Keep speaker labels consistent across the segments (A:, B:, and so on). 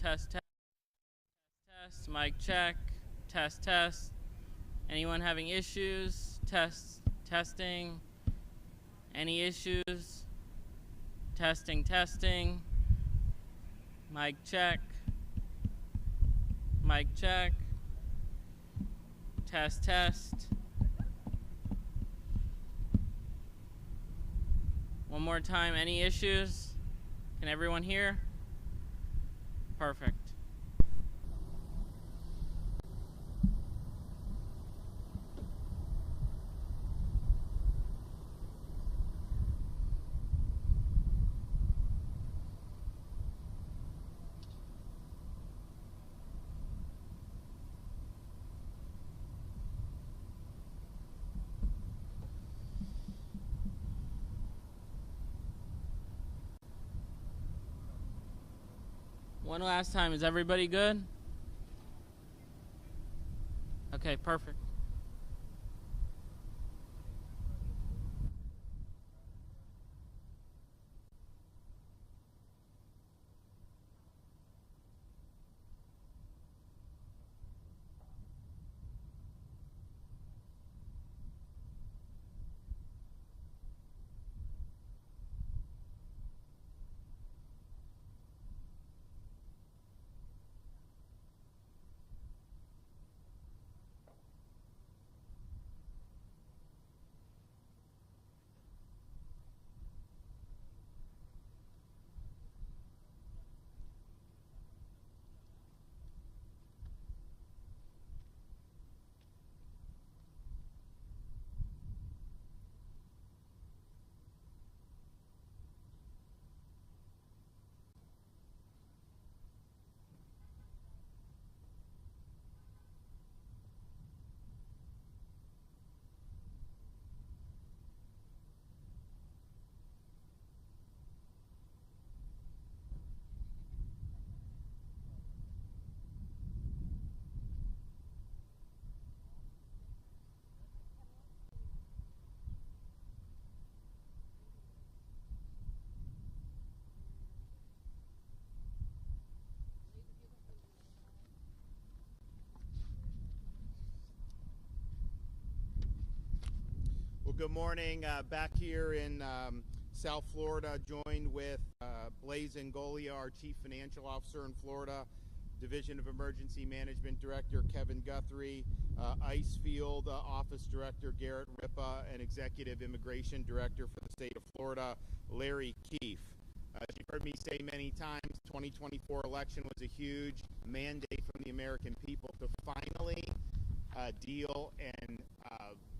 A: Test, test, test, mic check, test, test. Anyone having issues? Testing. Any issues? Testing. Mic check. Mic check. Test. One more time, any issues? Can everyone hear? Perfect. One last time, is everybody good? Okay, perfect.
B: Well, good morning. Back here in South Florida, joined with Blaise Ngolia, our Chief Financial Officer in Florida, Division of Emergency Management Director Kevin Guthrie, ICE Field Office Director Garrett Ripa, and Executive Immigration Director for the state of Florida, Larry Keefe. As you've heard me say many times, 2024 election was a huge mandate from the American people to finally deal and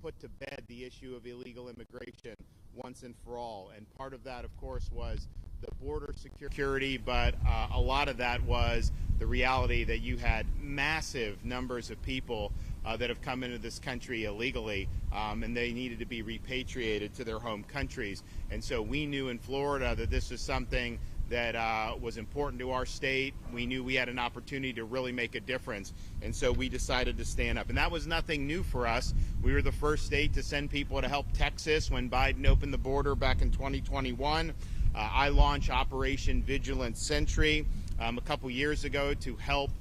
B: put to bed the issue of illegal immigration once and for all. And part of that, of course, was the border security, but a lot of that was the reality that you had massive numbers of people that have come into this country illegally, and they needed to be repatriated to their home countries. And so we knew in Florida that this was something that was important to our state. We knew we had an opportunity to really make a difference, and so we decided to stand up. And that was nothing new for us. We were the first state to send people to help Texas when Biden opened the border back in 2021. I launched Operation Vigilant Sentry a couple years ago to help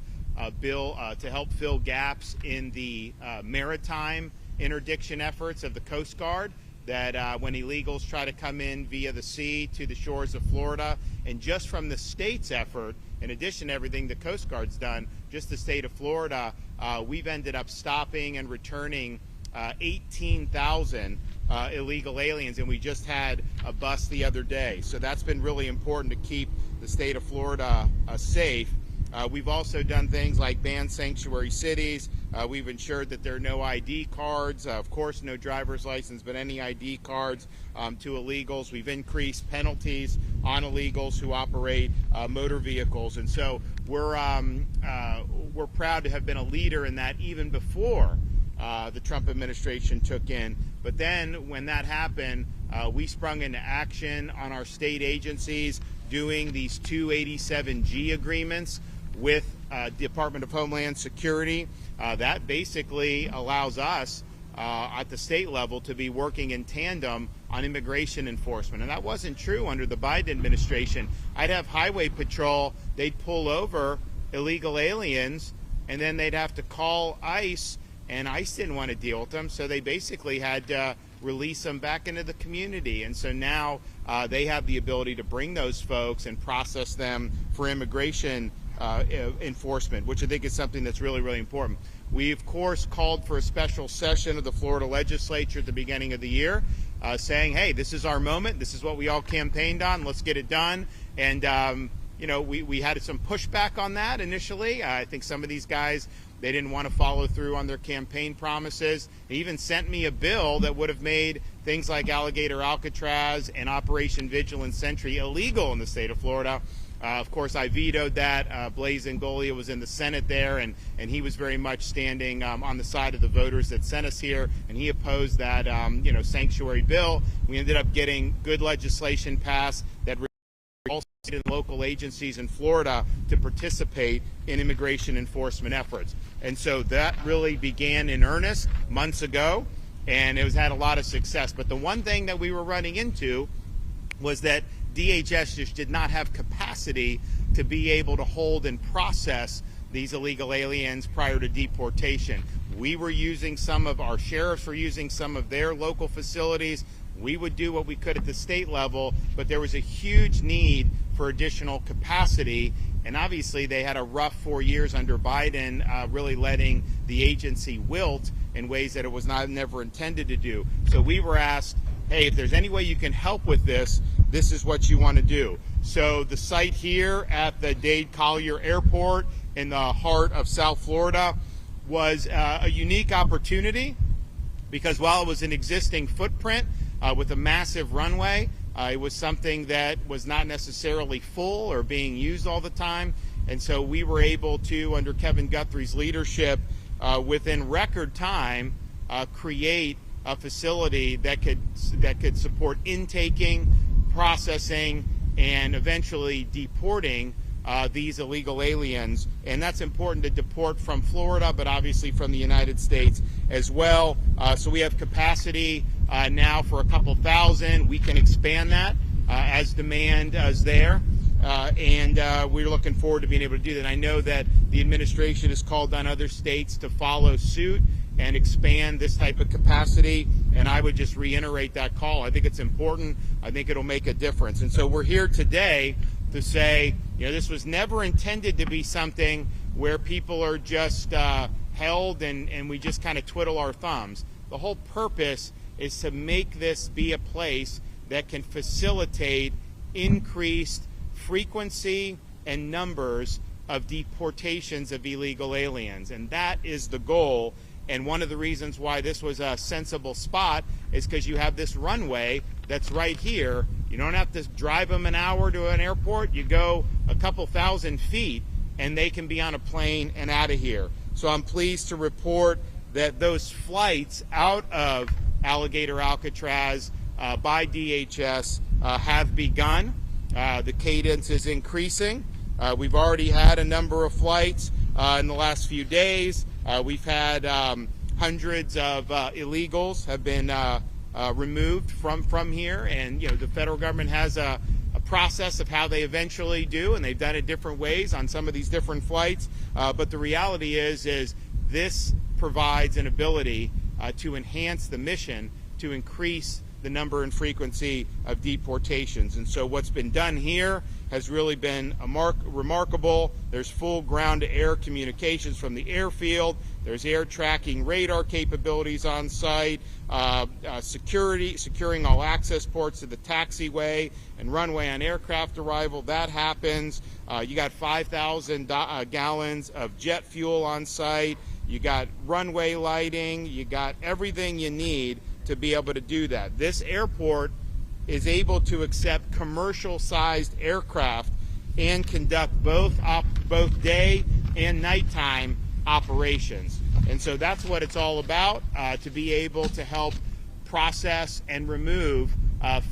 B: fill gaps in the maritime interdiction efforts of the Coast Guard, that when illegals try to come in via the sea to the shores of Florida. And just from the state's effort, in addition to everything the Coast Guard's done, just the state of Florida, we've ended up stopping and returning 18,000 illegal aliens, and we just had a bust the other day. So that's been really important to keep the state of Florida safe. We've also done things like ban sanctuary cities. We've ensured that there are no ID cards, of course no driver's license, but any ID cards to illegals. We've increased penalties on illegals who operate motor vehicles. And so we're proud to have been a leader in that even before the Trump administration took in. But then when that happened, we sprung into action on our state agencies doing these 287G agreements with Department of Homeland Security. That basically allows us at the state level to be working in tandem on immigration enforcement. And that wasn't true under the Biden administration. I'd have Highway Patrol, they'd pull over illegal aliens, and then they'd have to call ICE, and ICE didn't want to deal with them, so they basically had to release them back into the community. And so now they have the ability to bring those folks and process them for immigration enforcement, which I think is something that's really, really important. We, of course, called for a special session of the Florida legislature at the beginning of the year, saying, hey, this is our moment. This is what we all campaigned on. Let's get it done. And, you know, we had some pushback on that initially. I think some of these guys, they didn't want to follow through on their campaign promises. They even sent me a bill that would have made things like Alligator Alcatraz and Operation Vigilant Sentry illegal in the state of Florida. Of course, I vetoed that. Blaise Ngolia was in the Senate there, and he was very much standing on the side of the voters that sent us here, and he opposed that you know, sanctuary bill. We ended up getting good legislation passed that all state and local agencies in Florida to participate in immigration enforcement efforts. And so that really began in earnest months ago, and it has had a lot of success. But the one thing that we were running into was that DHS just did not have capacity to be able to hold and process these illegal aliens prior to deportation. We were using some of our sheriffs were using some of their local facilities. We would do what we could at the state level, but there was a huge need for additional capacity. And obviously they had a rough 4 years under Biden, really letting the agency wilt in ways that it was never intended to do. So we were asked, hey, if there's any way you can help with this, this is what you want to do. So the site here at the Dade Collier Airport in the heart of South Florida was a unique opportunity, because while it was an existing footprint with a massive runway, it was something that was not necessarily full or being used all the time. And so we were able to, under Kevin Guthrie's leadership, within record time, create a facility that could support intaking, processing, and eventually deporting these illegal aliens. And that's important to deport from Florida, but obviously from the United States as well. So we have capacity now for a couple thousand. We can expand that as demand is there. And we're looking forward to being able to do that. I know that the administration has called on other states to follow suit and expand this type of capacity, and I would just reiterate that call. I think it's important. I think it'll make a difference. And so we're here today to say, you know, this was never intended to be something where people are just held and we just kind of twiddle our thumbs. The whole purpose is to make this be a place that can facilitate increased frequency and numbers of deportations of illegal aliens, and that is the goal. And one of the reasons why this was a sensible spot is because you have this runway that's right here. You don't have to drive them an hour to an airport. You go a couple thousand feet and they can be on a plane and out of here. So I'm pleased to report that those flights out of Alligator Alcatraz by DHS have begun. The cadence is increasing. We've already had a number of flights in the last few days. We've had hundreds of illegals have been removed from here, and you know, the federal government has a process of how they eventually do, and they've done it different ways on some of these different flights. But the reality is this provides an ability to enhance the mission, to increase the number and frequency of deportations. And so what's been done here has really been remarkable. There's full ground-to-air communications from the airfield. There's air tracking radar capabilities on site, securing all access ports to the taxiway and runway on aircraft arrival. That happens. You got 5,000 gallons of jet fuel on site. You got runway lighting. You got everything you need to be able to do that. This airport is able to accept commercial-sized aircraft and conduct both day and nighttime operations. And so that's what it's all about, to be able to help process and remove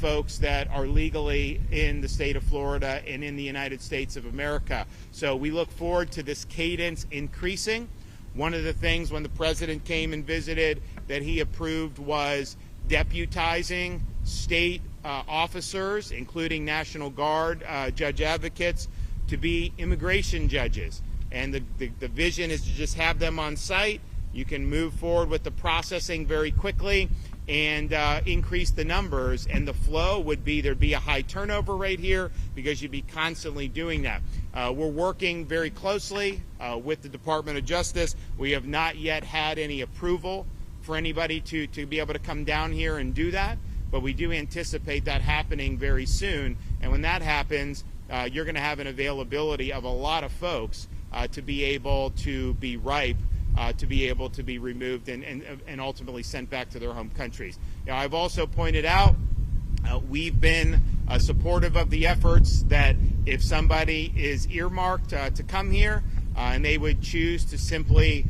B: folks that are legally in the state of Florida and in the United States of America. So we look forward to this cadence increasing. One of the things when the president came and visited that he approved was deputizing state officers, including National Guard judge advocates, to be immigration judges. And the vision is to just have them on site. You can move forward with the processing very quickly and increase the numbers, and the flow would be there'd be a high turnover rate here because you'd be constantly doing that. We're working very closely with the Department of Justice. We have not yet had any approval for anybody to be able to come down here and do that, but we do anticipate that happening very soon. And when that happens, you're going to have an availability of a lot of folks to be able to be ripe, to be able to be removed and ultimately sent back to their home countries. Now, I've also pointed out we've been supportive of the efforts that if somebody is earmarked to come here and they would choose to simply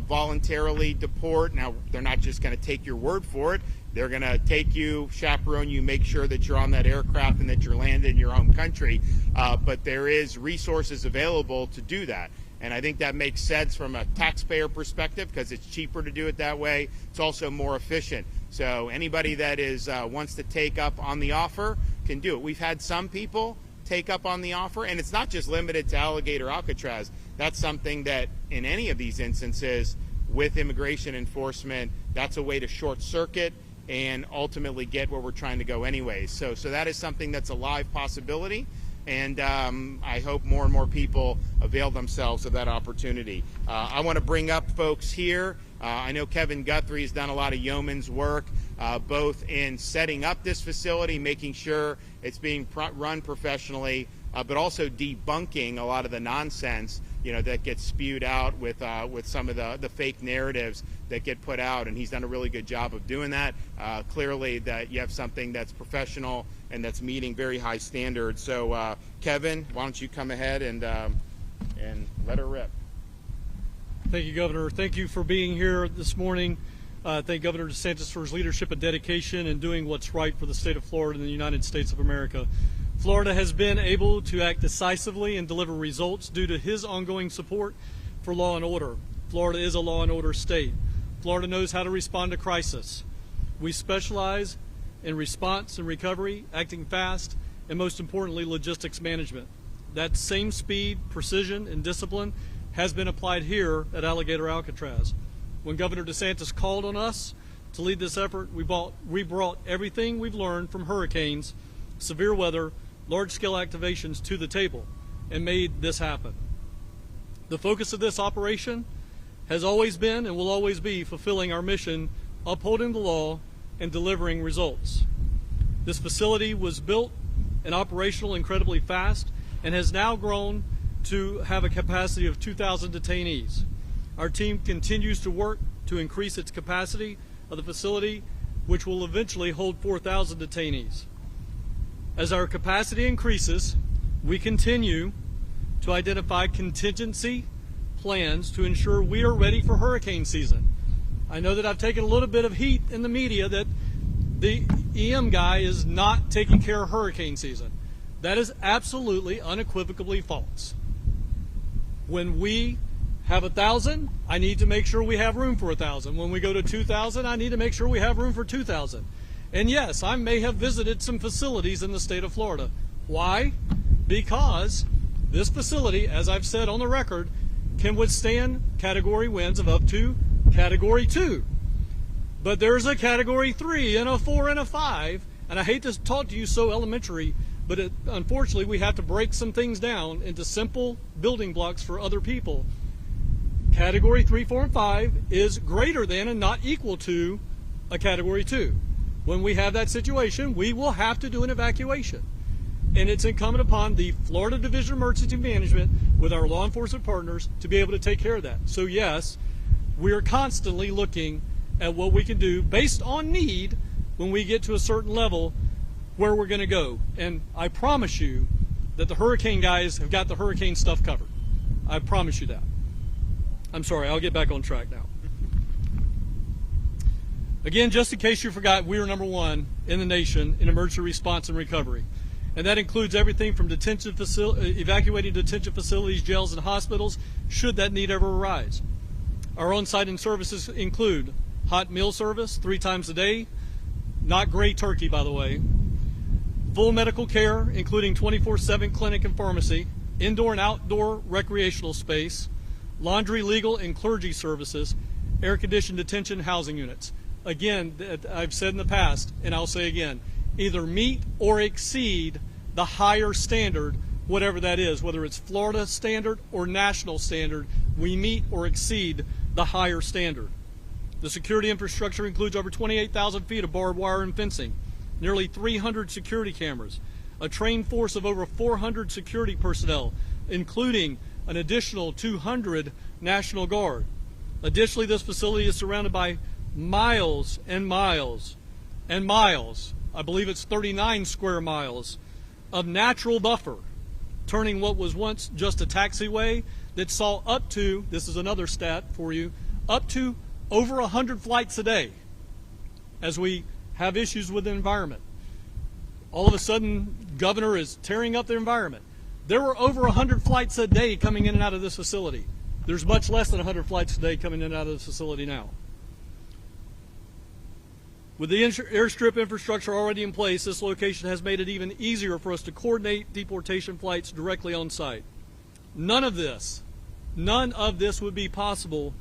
B: voluntarily deport. Now, they're not just going to take your word for it. They're going to take you, chaperone you, make sure that you're on that aircraft and that you're landed in your home country. But there is resources available to do that. And I think that makes sense from a taxpayer perspective because it's cheaper to do it that way. It's also more efficient. So anybody that wants to take up on the offer can do it. We've had some people take up on the offer, and it's not just limited to Alligator Alcatraz. That's something that in any of these instances with immigration enforcement, that's a way to short circuit and ultimately get where we're trying to go anyways. So that is something that's a live possibility. And I hope more and more people avail themselves of that opportunity. I want to bring up folks here. I know Kevin Guthrie has done a lot of yeoman's work, both in setting up this facility, making sure it's being run professionally, but also debunking a lot of the nonsense, that gets spewed out with some of the fake narratives that get put out. And he's done a really good job of doing that. Clearly, that you have something that's professional and that's meeting very high standards. So, Kevin, why don't you come ahead and let her rip.
C: Thank you, Governor. Thank you for being here this morning. Thank Governor DeSantis for his leadership and dedication in doing what's right for the state of Florida and the United States of America. Florida has been able to act decisively and deliver results due to his ongoing support for law and order. Florida is a law and order state. Florida knows how to respond to crisis. We specialize in response and recovery, acting fast, and most importantly, logistics management. That same speed, precision, and discipline has been applied here at Alligator Alcatraz. When Governor DeSantis called on us to lead this effort, we brought everything we've learned from hurricanes, severe weather, large-scale activations to the table and made this happen. The focus of this operation has always been and will always be fulfilling our mission, upholding the law, and delivering results. This facility was built and operational incredibly fast and has now grown to have a capacity of 2,000 detainees. Our team continues to work to increase its capacity of the facility, which will eventually hold 4,000 detainees. As our capacity increases, we continue to identify contingency plans to ensure we are ready for hurricane season. I know that I've taken a little bit of heat in the media that the EM guy is not taking care of hurricane season. That is absolutely unequivocally false. When we have 1,000, I need to make sure we have room for 1,000. When we go to 2,000, I need to make sure we have room for 2,000. And yes, I may have visited some facilities in the state of Florida. Why? Because this facility, as I've said on the record, can withstand category winds of up to category 2. But there's a category 3 and a 4 and a 5, and I hate to talk to you so elementary, but unfortunately we have to break some things down into simple building blocks for other people. Category 3, 4, and 5 is greater than and not equal to a category 2. When we have that situation, we will have to do an evacuation. And it's incumbent upon the Florida Division of Emergency Management with our law enforcement partners to be able to take care of that. So yes, we are constantly looking at what we can do based on need when we get to a certain level where we're going to go. And I promise you that the hurricane guys have got the hurricane stuff covered. I promise you that. I'm sorry, I'll get back on track now. Again, just in case you forgot, we are #1 in the nation in emergency response and recovery. And that includes everything from evacuating detention facilities, jails, and hospitals, should that need ever arise. Our on-site and services include hot meal service 3 times a day, not gray turkey, by the way, full medical care, including 24/7 clinic and pharmacy, indoor and outdoor recreational space, laundry, legal, and clergy services, air-conditioned detention housing units. Again, I've said in the past, and I'll say again, either meet or exceed the higher standard, whatever that is, whether it's Florida standard or national standard, we meet or exceed the higher standard. The security infrastructure includes over 28,000 feet of barbed wire and fencing, nearly 300 security cameras, a trained force of over 400 security personnel, including an additional 200 National Guard. Additionally, this facility is surrounded by miles and miles and miles, I believe it's 39 square miles, of natural buffer, turning what was once just a taxiway that saw up to, this is another stat for you, up to over 100 flights a day as we have issues with the environment. All of a sudden, Governor is tearing up the environment. There were over 100 flights a day coming in and out of this facility. There's much less than 100 flights a day coming in and out of this facility now. With the airstrip infrastructure already in place, this location has made it even easier for us to coordinate deportation flights directly on site. None of this would be possible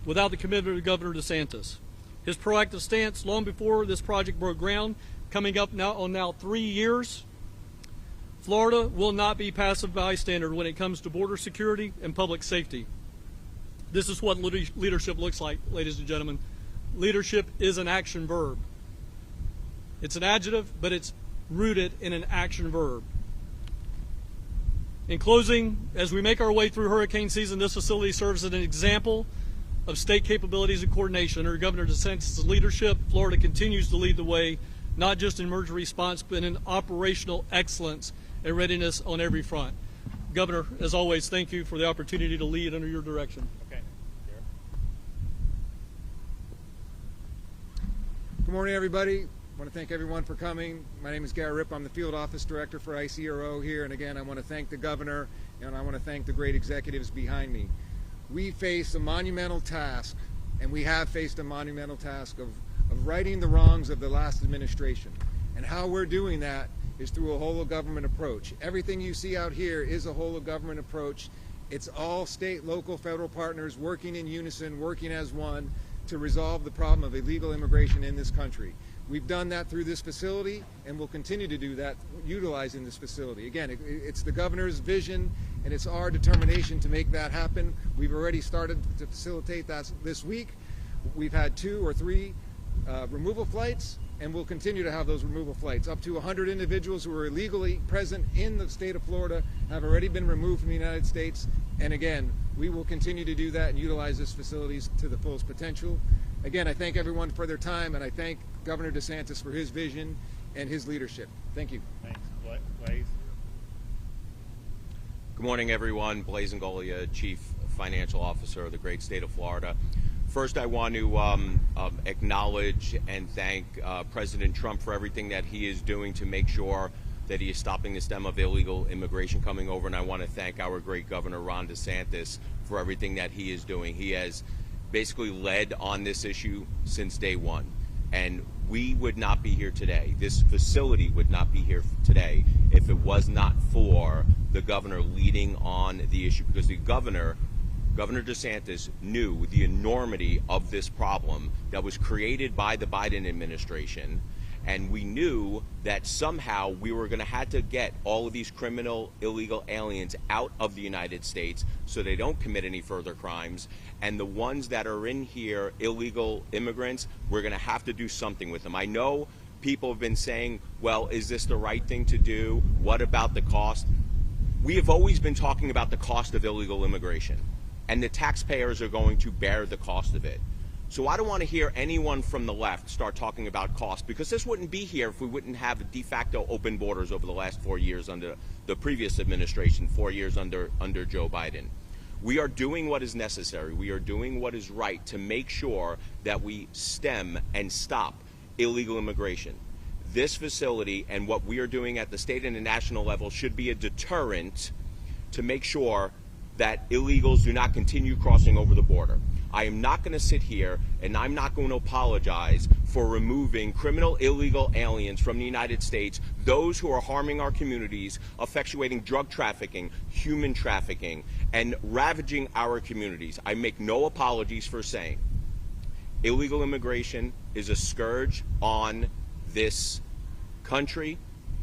C: without the commitment of Governor DeSantis. His proactive stance long before this project broke ground, coming up now 3 years, Florida will not be passive bystander when it comes to border security and public safety. This is what leadership looks like, ladies and gentlemen. Leadership is an action verb. It's an adjective, but it's rooted in an action verb. In closing, as we make our way through hurricane season, this facility serves as an example of state capabilities and coordination. Under Governor DeSantis' leadership, Florida continues to lead the way, not just in emergency response, but in operational excellence and readiness on every front. Governor, as always, thank you for the opportunity to lead under your direction.
B: Okay.
D: Good morning, everybody. I want to thank everyone for coming. My name is Gary Ripp. I'm the Field Office Director for ICRO here. And again, I want to thank the Governor, and I want to thank the great executives behind me. We face a monumental task, and we have faced a monumental task of righting the wrongs of the last administration. And how we're doing that is through a whole-of-government approach. Everything you see out here is a whole-of-government approach. It's all state, local, federal partners working in unison, working as one to resolve the problem of illegal immigration in this country. We've done that through this facility, and we'll continue to do that utilizing this facility. Again, it's the Governor's vision, and it's our determination to make that happen. We've already started to facilitate that this week. We've had 2 or 3 removal flights, and we'll continue to have those removal flights. Up to 100 individuals who are illegally present in the state of Florida have already been removed from the United States. And again, we will continue to do that and utilize this facilities to the fullest potential. Again, I thank everyone for their time, and I thank Governor DeSantis for his vision and his leadership. Thank you.
B: Thanks. Blaze.
E: Good morning, everyone. Blaze Ngolia, Chief Financial Officer of the great state of Florida. First, I want to acknowledge and thank President Trump for everything that he is doing to make sure that he is stopping the stem of illegal immigration coming over. And I want to thank our great Governor Ron DeSantis for everything that he is doing. He has basically led on this issue since day one. And we would not be here today. This facility would not be here today if it was not for the governor leading on the issue, because the Governor DeSantis knew the enormity of this problem that was created by the Biden administration, and we knew that somehow we were going to have to get all of these criminal, illegal aliens out of the United States so they don't commit any further crimes, and the ones that are in here, illegal immigrants, we're going to have to do something with them. I know people have been saying, well, is this the right thing to do? What about the cost? We have always been talking about the cost of illegal immigration, and the taxpayers are going to bear the cost of it. So I don't want to hear anyone from the left start talking about cost, because this wouldn't be here if we wouldn't have de facto open borders over the last 4 years under the previous administration, 4 years under Joe Biden. We are doing what is necessary. We are doing what is right to make sure that we stem and stop illegal immigration. This facility and what we are doing at the state and the national level should be a deterrent to make sure that illegals do not continue crossing over the border. I am not going to sit here and I'm not going to apologize for removing criminal illegal aliens from the United States, those who are harming our communities, effectuating drug trafficking, human trafficking, and ravaging our communities. I make no apologies for saying illegal immigration is a scourge on this country.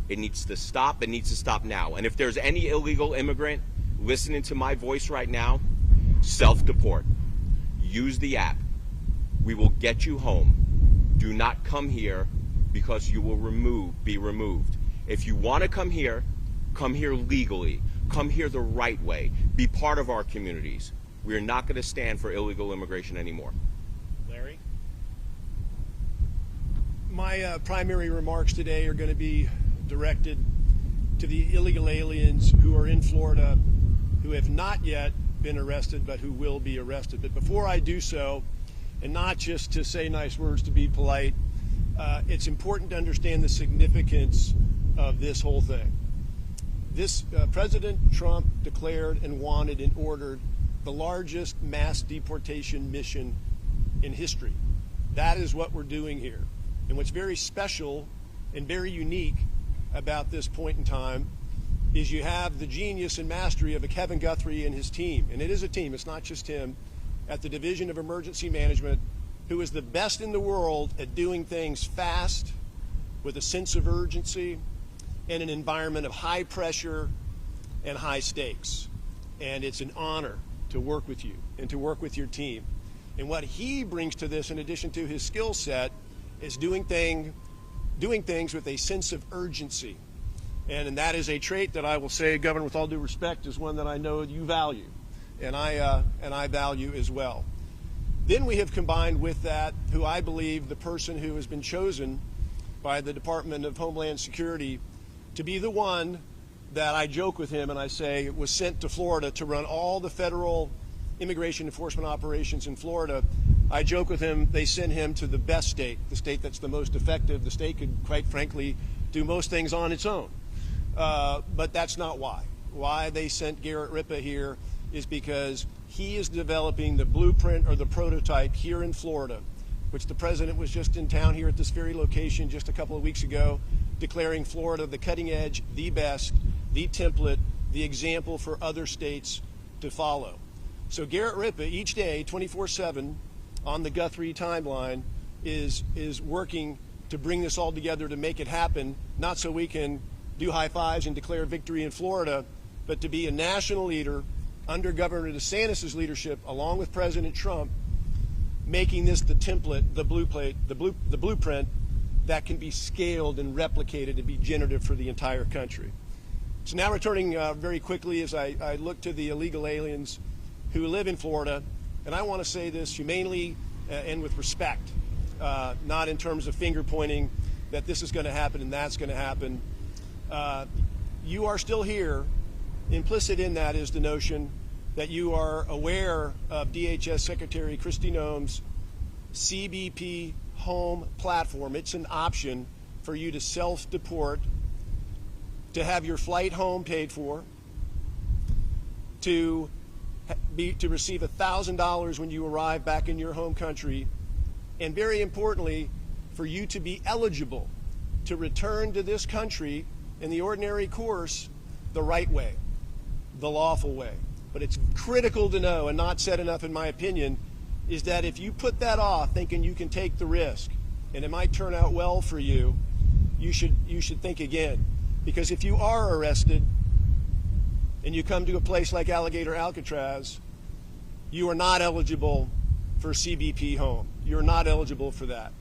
E: It needs to stop. It needs to stop now. And if there's any illegal immigrant listening to my voice right now, self-deport. Use the app. We will get you home. Do not come here because you will be removed. If you want to come here legally. Come here the right way. Be part of our communities. We are not going to stand for illegal immigration anymore.
B: Larry?
F: My primary remarks today are going to be directed to the illegal aliens who are in Florida who have not yet been arrested but who will be arrested. But before I do so, and not just to say nice words to be polite, it's important to understand the significance of this whole thing. President Trump declared and wanted and ordered the largest mass deportation mission in history. That is what we're doing here. And what's very special and very unique about this point in time is you have the genius and mastery of a Kevin Guthrie and his team, and it is a team, it's not just him, at the Division of Emergency Management, who is the best in the world at doing things fast, with a sense of urgency, in an environment of high pressure and high stakes. And it's an honor to work with you and to work with your team. And what he brings to this, in addition to his skill set, is doing things with a sense of urgency. And that is a trait that I will say, Governor, with all due respect, is one that I know you value, and I value as well. Then we have combined with that, who I believe the person who has been chosen by the Department of Homeland Security to be the one that I joke with him and I say was sent to Florida to run all the federal immigration enforcement operations in Florida. I joke with him, they sent him to the best state, the state that's the most effective. The state could, quite frankly, do most things on its own. But that's not why. Why they sent Garrett Ripa here is because he is developing the blueprint or the prototype here in Florida, which the president was just in town here at this very location just a couple of weeks ago, declaring Florida the cutting edge, the best, the template, the example for other states to follow. So Garrett Ripa each day, 24/7, on the Guthrie timeline, is working to bring this all together to make it happen, not so we can do high fives and declare victory in Florida, but to be a national leader under Governor DeSantis' leadership, along with President Trump, making this the template, the blueprint that can be scaled and replicated to be generative for the entire country. So now returning very quickly as I look to the illegal aliens who live in Florida, and I want to say this humanely and with respect, not in terms of finger pointing that this is going to happen and that's going to happen. You are still here. Implicit in that is the notion that you are aware of DHS Secretary Kristi Noem's CBP home platform. It's an option for you to self-deport, to have your flight home paid for, to receive $1,000 when you arrive back in your home country, and very importantly, for you to be eligible to return to this country in the ordinary course the right way, the lawful way. But it's critical to know, and not said enough in my opinion, is that if you put that off thinking you can take the risk and it might turn out well for you, you should think again. Because if you are arrested and you come to a place like Alligator Alcatraz, you are not eligible for CBP home. You're not eligible for that.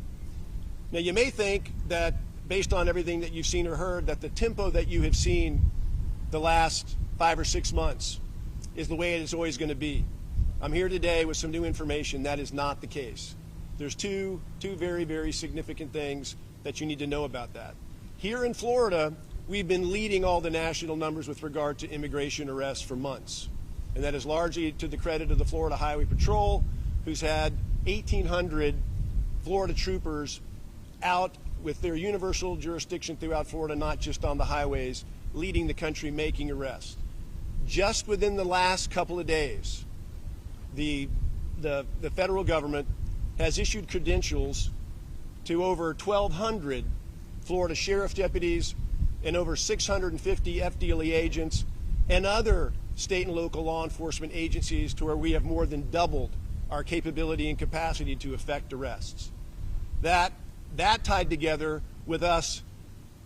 F: Now you may think that based on everything that you've seen or heard, that the tempo that you have seen the last 5 or 6 months is the way it is always going to be. I'm here today with some new information. That is not the case. There's two very, very significant things that you need to know about that. Here in Florida, we've been leading all the national numbers with regard to immigration arrests for months. And that is largely to the credit of the Florida Highway Patrol, who's had 1,800 Florida troopers out with their universal jurisdiction throughout Florida, not just on the highways, leading the country making arrests. just within the last couple of days, the federal government has issued credentials to over 1,200 Florida sheriff deputies and over 650 FDLE agents and other state and local law enforcement agencies, to where we have more than doubled our capability and capacity to effect arrests. That tied together with us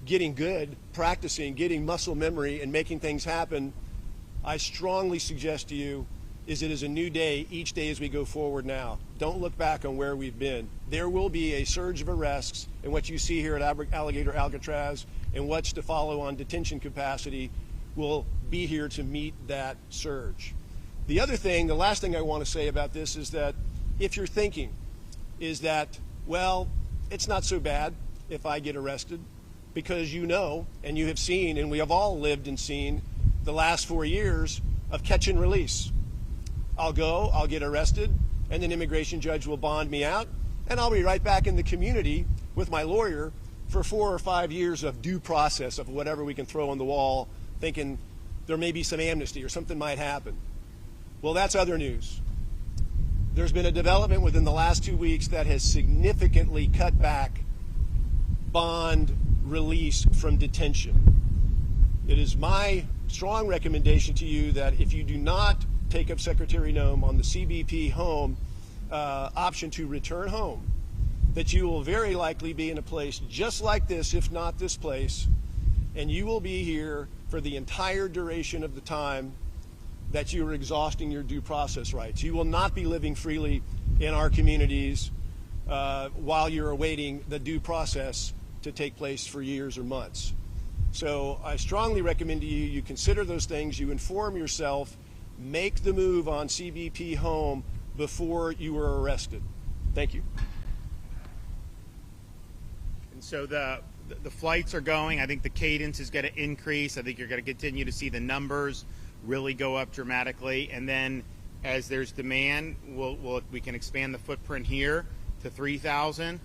F: getting good, practicing, getting muscle memory, and making things happen, I strongly suggest to you is it is a new day each day as we go forward now. Don't look back on where we've been. There will be a surge of arrests, and what you see here at Alligator Alcatraz and what's to follow on detention capacity will be here to meet that surge. The other thing, the last thing I want to say about this is that if you're thinking is that, well, it's not so bad if I get arrested, because you know, and you have seen, and we have all lived and seen the last 4 years of catch and release. I'll go, I'll get arrested, and an immigration judge will bond me out, and I'll be right back in the community with my lawyer for 4 or 5 years of due process of whatever we can throw on the wall, thinking there may be some amnesty or something might happen. Well, that's other news. There's been a development within the last 2 weeks that has significantly cut back bond release from detention. It is my strong recommendation to you that if you do not take up Secretary Noem on the CBP home option to return home, that you will very likely be in a place just like this, if not this place, and you will be here for the entire duration of the time that you are exhausting your due process rights. You will not be living freely in our communities while you're awaiting the due process to take place for years or months. So I strongly recommend to you, you consider those things, you inform yourself, make the move on CBP home before you are arrested. Thank you.
B: And so the flights are going. I think the cadence is going to increase. I think you're going to continue to see the numbers really go up dramatically. And then as there's demand, we can expand the footprint here to 3,000.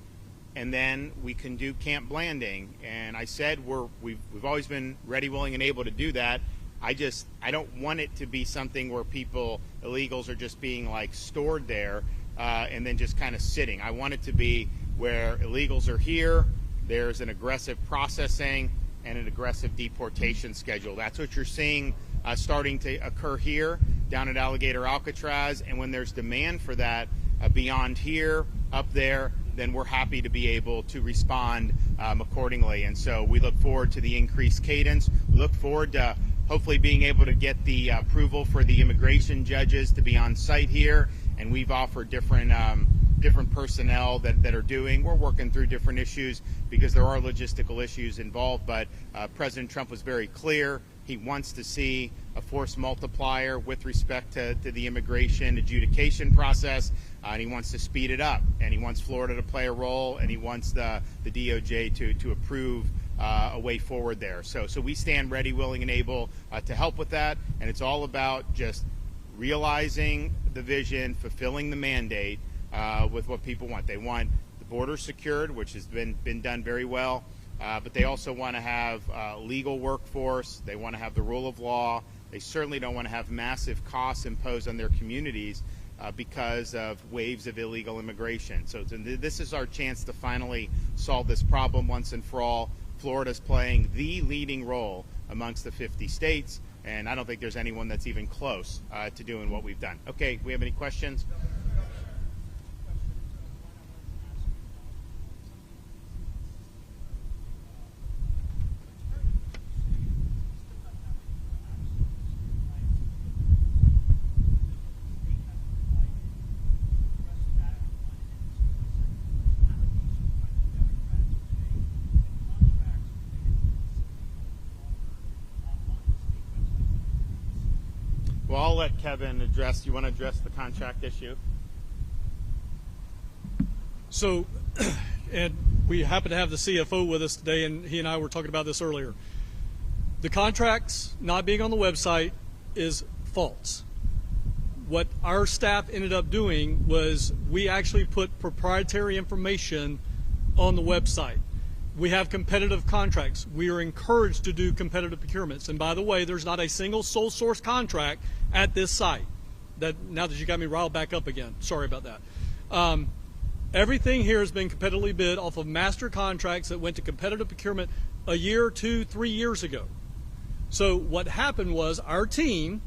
B: And then we can do Camp Blanding. And I said we've always been ready, willing, and able to do that. I don't want it to be something where illegals are just being like stored there and then just kind of sitting. I want it to be where illegals are here, there's an aggressive processing and an aggressive deportation schedule. That's what you're seeing starting to occur here down at Alligator Alcatraz. And when there's demand for that beyond here, up there, then we're happy to be able to respond accordingly. And so we look forward to the increased cadence. We look forward to hopefully being able to get the approval for the immigration judges to be on site here. And we've offered different personnel that are doing. We're working through different issues because there are logistical issues involved. But President Trump was very clear. He wants to see a force multiplier with respect to the immigration adjudication process, and he wants to speed it up. And he wants Florida to play a role, and he wants the DOJ to approve a way forward there. So we stand ready, willing, and able to help with that. And it's all about just realizing the vision, fulfilling the mandate with what people want. They want the border secured, which has been done very well. But they also want to have legal workforce. They want to have the rule of law. They certainly don't want to have massive costs imposed on their communities because of waves of illegal immigration. So this is our chance to finally solve this problem once and for all. Florida's playing the leading role amongst the 50 states, and I don't think there's anyone that's even close to doing what we've done. Okay, we have any questions? Well, I'll let Kevin address. You want to address the contract issue?
C: So, and we happen to have the CFO with us today, and he and I were talking about this earlier. The contracts not being on the website is false. What our staff ended up doing was we actually put proprietary information on the website. We have competitive contracts. We are encouraged to do competitive procurements. And by the way, there's not a single sole source contract at this site. Now that you got me riled back up again, sorry about that. Everything here has been competitively bid off of master contracts that went to competitive procurement a year, 2, 3 years ago. So what happened was our team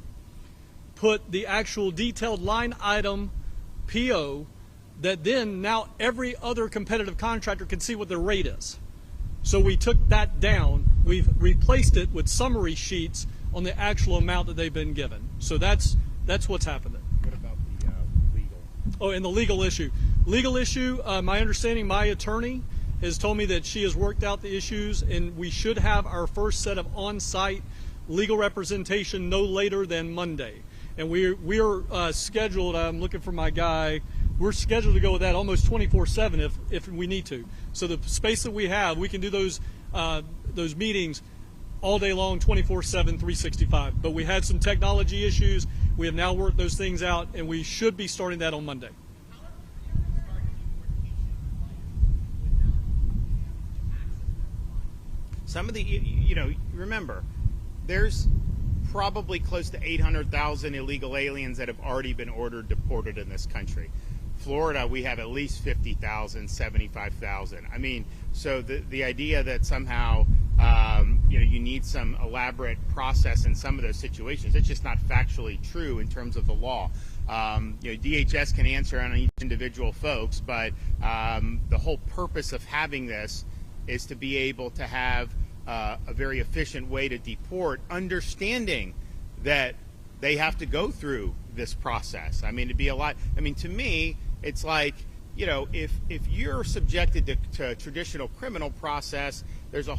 C: put the actual detailed line item PO that then now every other competitive contractor can see what their rate is. So we took that down. We've replaced it with summary sheets on the actual amount that they've been given. So that's what's happening.
B: What about the legal?
C: Oh, and the legal issue. Legal issue, my understanding, my attorney has told me that she has worked out the issues, and we should have our first set of on-site legal representation no later than Monday. And we are scheduled, I'm looking for my guy, we're scheduled to go with that almost 24/7 if we need to. So the space that we have, we can do those meetings all day long, 24/7, 365. But we had some technology issues. We have now worked those things out, and we should be starting that on Monday.
B: Some of the, remember, there's probably close to 800,000 illegal aliens that have already been ordered deported in this country. Florida, we have at least 50,000, 75,000. I mean, so the idea that somehow, you need some elaborate process in some of those situations, it's just not factually true in terms of the law. DHS can answer on each individual folks, but the whole purpose of having this is to be able to have a very efficient way to deport, understanding that they have to go through this process. I mean, it'd be a lot. I mean, to me, it's like, if you're subjected to traditional criminal process, there's a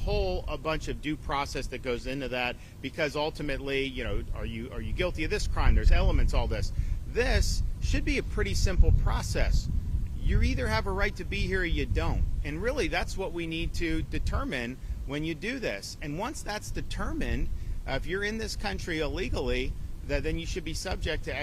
B: bunch of due process that goes into that, because ultimately, are you guilty of this crime? There's elements, all this. This should be a pretty simple process. You either have a right to be here or you don't. And really, that's what we need to determine when you do this. And once that's determined, if you're in this country illegally, then you should be subject to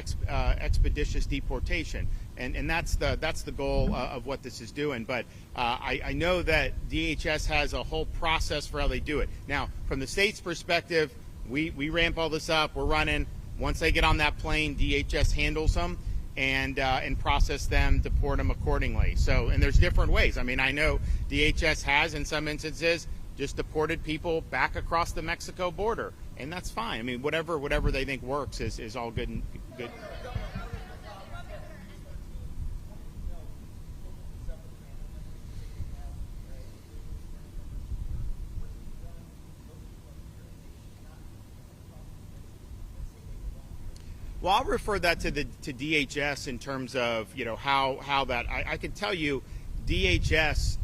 B: expeditious deportation. And that's the goal of what this is doing. But I know that DHS has a whole process for how they do it. Now, from the state's perspective, we ramp all this up. We're running. Once they get on that plane, DHS handles them and process them, deport them accordingly. So, and there's different ways. I mean, I know DHS has, in some instances, just deported people back across the Mexico border, and that's fine. I mean, whatever they think works is all good and good. Well, I'll refer that to DHS in terms of how that. I can tell you, DHS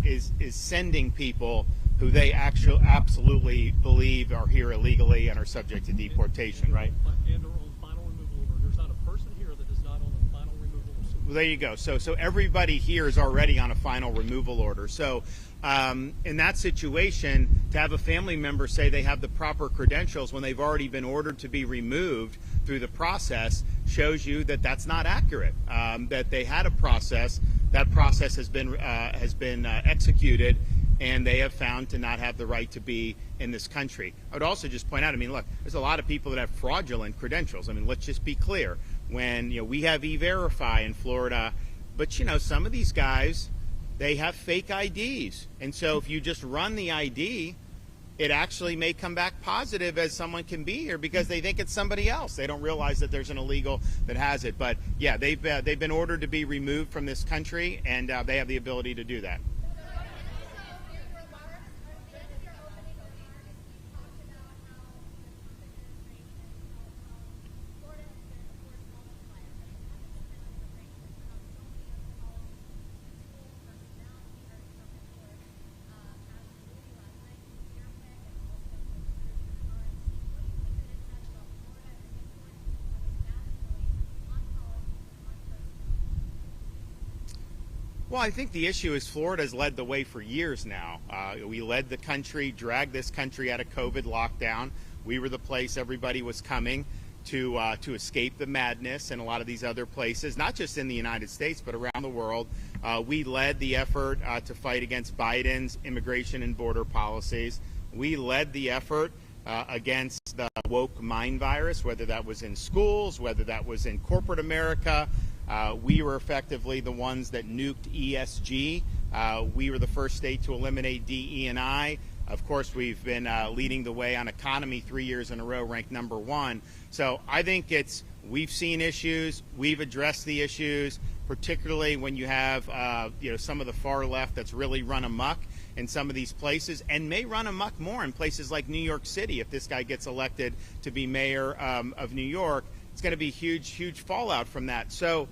B: is sending people who they absolutely believe are here illegally and are subject to deportation, right?
C: And are on final removal order. There's not a person here that is not on a final removal order.
B: Well, there you go. So everybody here is already on a final removal order. So in that situation, to have a family member say they have the proper credentials when they've already been ordered to be removed through the process shows you that that's not accurate. That they had a process. That process has been executed, and they have found to not have the right to be in this country. I would also just point out, I mean, look, there's a lot of people that have fraudulent credentials. I mean, let's just be clear. When we have E-Verify in Florida, but some of these guys, they have fake IDs, and so if you just run the ID, it actually may come back positive as someone can be here because they think it's somebody else. They don't realize that there's an illegal that has it. But yeah, they've been ordered to be removed from this country, and they have the ability to do that. Well, I think the issue is Florida's led the way for years now. We led the country, dragged this country out of COVID lockdown. We were the place everybody was coming. to escape the madness in a lot of these other places, not just in the United States, but around the world. We led the effort to fight against Biden's immigration and border policies. We led the effort against the woke mind virus, whether that was in schools, whether that was in corporate America. We were effectively the ones that nuked ESG. We were the first state to eliminate DE&I. Of course, we've been leading the way on economy 3 years in a row, ranked #1. So I think we've seen issues, we've addressed the issues, particularly when you have some of the far left that's really run amok in some of these places, and may run amok more in places like New York City. If this guy gets elected to be mayor of New York, it's going to be huge fallout from that. So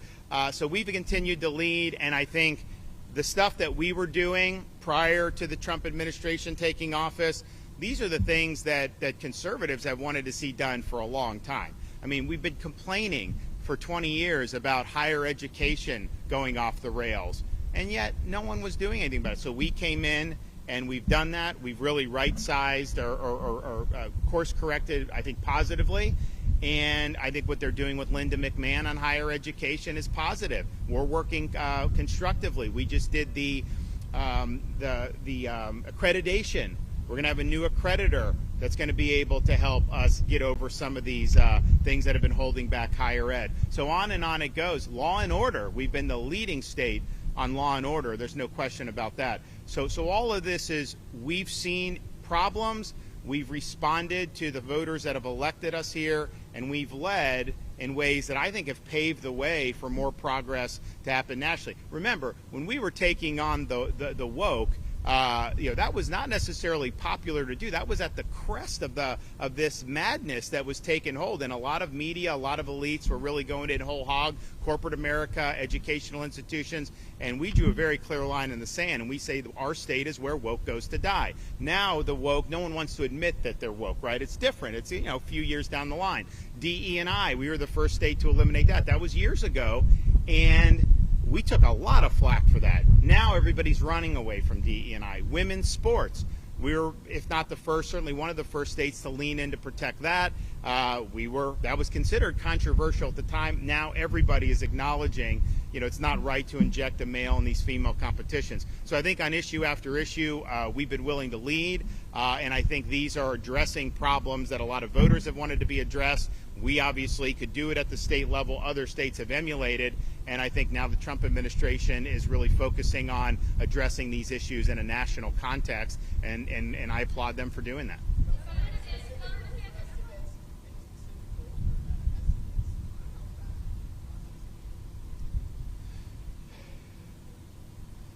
B: we've continued to lead, and I think the stuff that we were doing prior to the Trump administration taking office, these are the things that conservatives have wanted to see done for a long time. I mean, we've been complaining for 20 years about higher education going off the rails, and yet no one was doing anything about it. So we came in and we've done that. We've really right-sized or course-corrected, I think, positively. And I think what they're doing with Linda McMahon on higher education is positive. We're working constructively. We just did the accreditation. We're going to have a new accreditor that's going to be able to help us get over some of these things that have been holding back higher ed. So on it goes. Law and order. We've been the leading state on law and order. There's no question about that. So all of this is, we've seen problems. We've responded to the voters that have elected us here, and we've led in ways that I think have paved the way for more progress to happen nationally. Remember, when we were taking on the woke, that was not necessarily popular to do. That was at the crest of this madness that was taking hold, and a lot of media, a lot of elites were really going in whole hog, corporate America, educational institutions, and we drew a very clear line in the sand, and we say that our state is where woke goes to die. Now the woke, no one wants to admit that they're woke, right? It's different. It's a few years down the line. DE&I, we were the first state to eliminate that. That was years ago, and we took a lot of flack for that. Now everybody's running away from DE&I. Women's sports, we were, if not the first, certainly one of the first states to lean in to protect that. That was considered controversial at the time. Now everybody is acknowledging, it's not right to inject a male in these female competitions. So I think on issue after issue, we've been willing to lead, and I think these are addressing problems that a lot of voters have wanted to be addressed. We obviously could do it at the state level. Other states have emulated, and I think now the Trump administration is really focusing on addressing these issues in a national context, and I applaud them for doing that.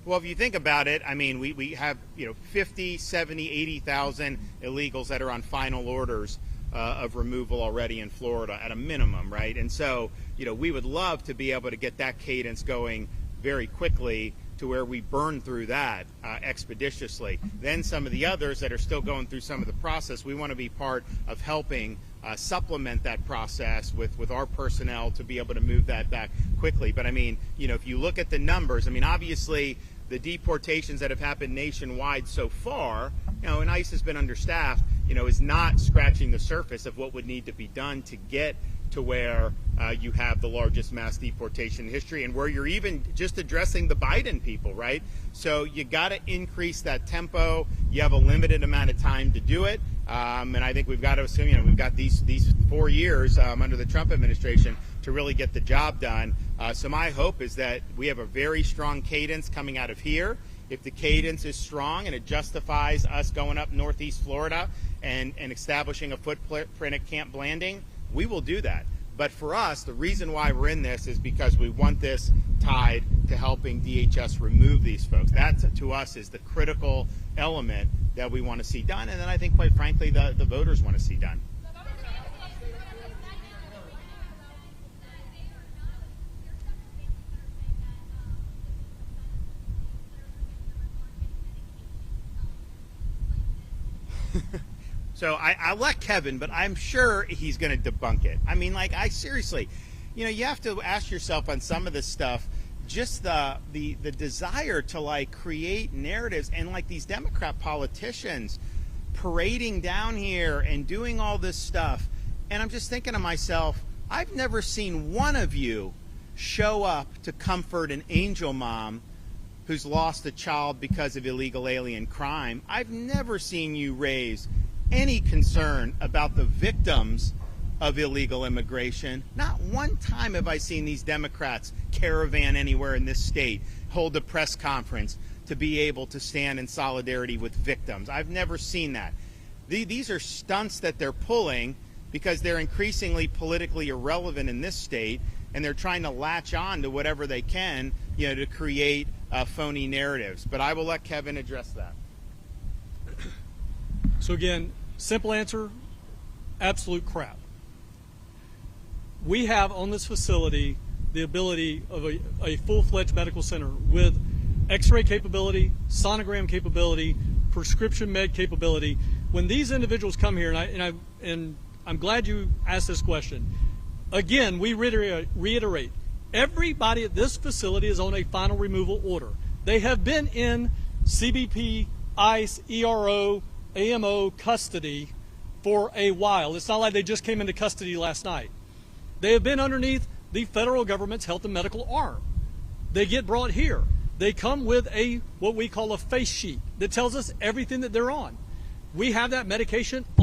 B: Well, if you think about it, I mean, we have 50, 70, 80,000 illegals that are on final orders of removal already in Florida at a minimum, right? And so, we would love to be able to get that cadence going very quickly to where we burn through that expeditiously. Then some of the others that are still going through some of the process, we want to be part of helping supplement that process with our personnel to be able to move that back quickly. But I mean, if you look at the numbers, I mean, obviously the deportations that have happened nationwide so far, and ICE has been understaffed, is not scratching the surface of what would need to be done to get to where you have the largest mass deportation in history, and where you're even just addressing the Biden people, right? So you got to increase that tempo. You have a limited amount of time to do it, and I think we've got to assume, we've got these 4 years under the Trump administration to really get the job done. So my hope is that we have a very strong cadence coming out of here. If the cadence is strong and it justifies us going up Northeast Florida and establishing a footprint at Camp Blanding, we will do that. But for us, the reason why we're in this is because we want this tied to helping DHS remove these folks. That, to us, is the critical element that we want to see done, and then I think, quite frankly, the voters want to see done. So I'll let Kevin, but I'm sure he's going to debunk it. I mean, seriously, you have to ask yourself on some of this stuff, just the desire to create narratives, and these Democrat politicians parading down here and doing all this stuff. And I'm just thinking to myself, I've never seen one of you show up to comfort an angel mom who's lost a child because of illegal alien crime. I've never seen you raise any concern about the victims of illegal immigration. Not one time have I seen these Democrats caravan anywhere in this state, hold a press conference to be able to stand in solidarity with victims. I've never seen that. These are stunts that they're pulling because they're increasingly politically irrelevant in this state, and they're trying to latch on to whatever they can, to create phony narratives. But I will let Kevin address that.
C: So again, simple answer, absolute crap. We have on this facility the ability of a full-fledged medical center with x-ray capability, sonogram capability, prescription med capability. When these individuals come here, and I'm glad you asked this question, again, we reiterate, everybody at this facility is on a final removal order. They have been in CBP, ICE, ERO, AMO custody for a while. It's not like they just came into custody last night. They have been underneath the federal government's health and medical arm. They get brought here. They come with what we call a face sheet that tells us everything that they're on. We have that medication on